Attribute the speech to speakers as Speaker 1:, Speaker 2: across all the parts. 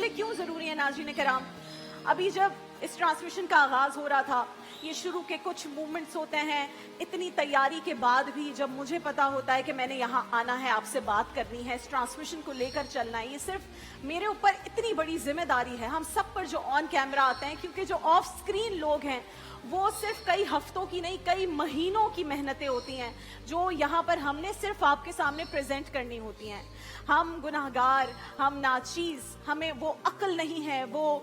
Speaker 1: محفلیں کیوں ضروری ہیں ناظرین کرام؟ ابھی جب اس ٹرانسمیشن کا آغاز ہو رہا تھا، یہ شروع کے کچھ مومنٹس ہوتے ہیں، اتنی تیاری کے بعد بھی جب مجھے پتا ہوتا ہے کہ میں نے یہاں آنا ہے، آپ سے بات کرنی ہے، اس ٹرانسمیشن کو لے کر چلنا ہے، یہ صرف میرے اوپر اتنی بڑی ذمہ داری ہے، ہم سب پر جو آن کیمرہ آتے ہیں، کیونکہ جو آف سکرین لوگ ہیں وہ صرف کئی ہفتوں کی نہیں، کئی مہینوں کی محنتیں ہوتی ہیں جو یہاں پر ہم نے صرف آپ کے سامنے پریزنٹ کرنی ہوتی ہیں۔ ہم گناہگار، ہم ناچیز، ہمیں وہ عقل نہیں ہے، وہ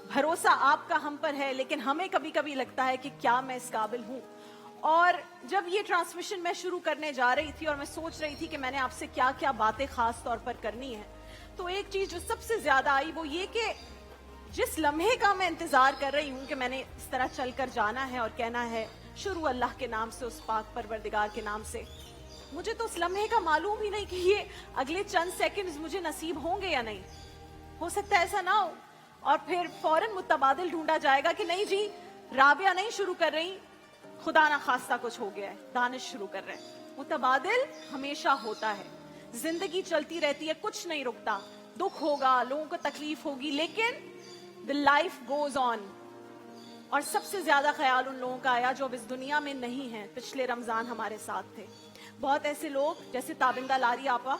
Speaker 1: بھروسہ آپ کا ہم پر ہے، لیکن ہمیں کبھی کبھی لگتا ہے کہ کیا میں اس قابل ہوں۔ اور جب یہ ٹرانسمیشن میں شروع کرنے جا رہی تھی اور میں سوچ رہی تھی کہ میں نے آپ سے کیا کیا باتیں خاص طور پر کرنی ہے، تو ایک چیز جو سب سے زیادہ آئی وہ یہ کہ جس لمحے کا میں انتظار کر رہی ہوں کہ میں نے اس طرح چل کر جانا ہے اور کہنا ہے شروع اللہ کے نام سے، اس پاک پروردگار کے نام سے، مجھے تو اس لمحے کا معلوم ہی نہیں کہ یہ اگلے چند سیکنڈز مجھے نصیب ہوں گے یا نہیں۔ ہو سکتا ہے ایسا نہ ہو، اور پھر فوراً متبادل ڈھونڈا جائے گا کہ نہیں جی رابعہ نہیں شروع کر رہی، خدا نہ خواستہ کچھ ہو گیا ہے، دانش شروع کر رہے ہیں۔ متبادل ہمیشہ ہوتا ہے، زندگی چلتی رہتی ہے، کچھ نہیں رکتا، دکھ ہوگا، لوگوں کو تکلیف ہوگی، لیکن the life goes on۔ اور سب سے زیادہ خیال ان لوگوں کا آیا جو اب اس دنیا میں نہیں ہیں، پچھلے رمضان ہمارے ساتھ تھے۔ بہت ایسے لوگ جیسے تابندہ لاری آپا،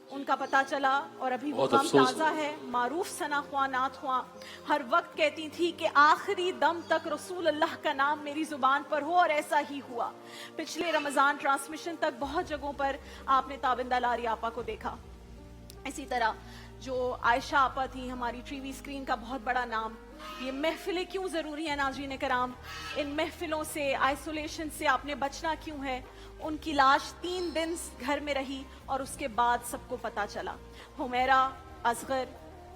Speaker 1: ان کا پتہ چلا اور ابھی وہ غم تازہ ہے۔ معروف ثنا خواں نعت خواں ہر وقت کہتی تھی کہ آخری دم تک رسول اللہ کا نام میری زبان پر ہو، اور ایسا ہی ہوا۔ پچھلے رمضان ٹرانسمیشن تک بہت جگہوں پر آپ نے تابندہ لاری آپا کو دیکھا۔ اسی طرح جو عائشہ آپا تھی، ہماری ٹی وی اسکرین کا بہت بڑا نام۔ یہ محفلیں کیوں ضروری ہیں ناظرین کرام؟ ان محفلوں سے، آئسولیشن سے آپ نے بچنا کیوں ہے؟ ان کی لاش 3 دن گھر میں رہی اور اس کے بعد سب کو پتا چلا۔ حمیرہ اصغر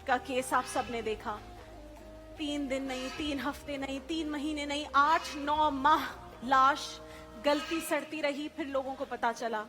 Speaker 1: کا کیس آپ سب نے دیکھا، 3 دن نہیں، 3 ہفتے نہیں، 3 مہینے نہیں، 8-9 ماہ لاش گلتی سڑتی رہی، پھر لوگوں کو پتا چلا۔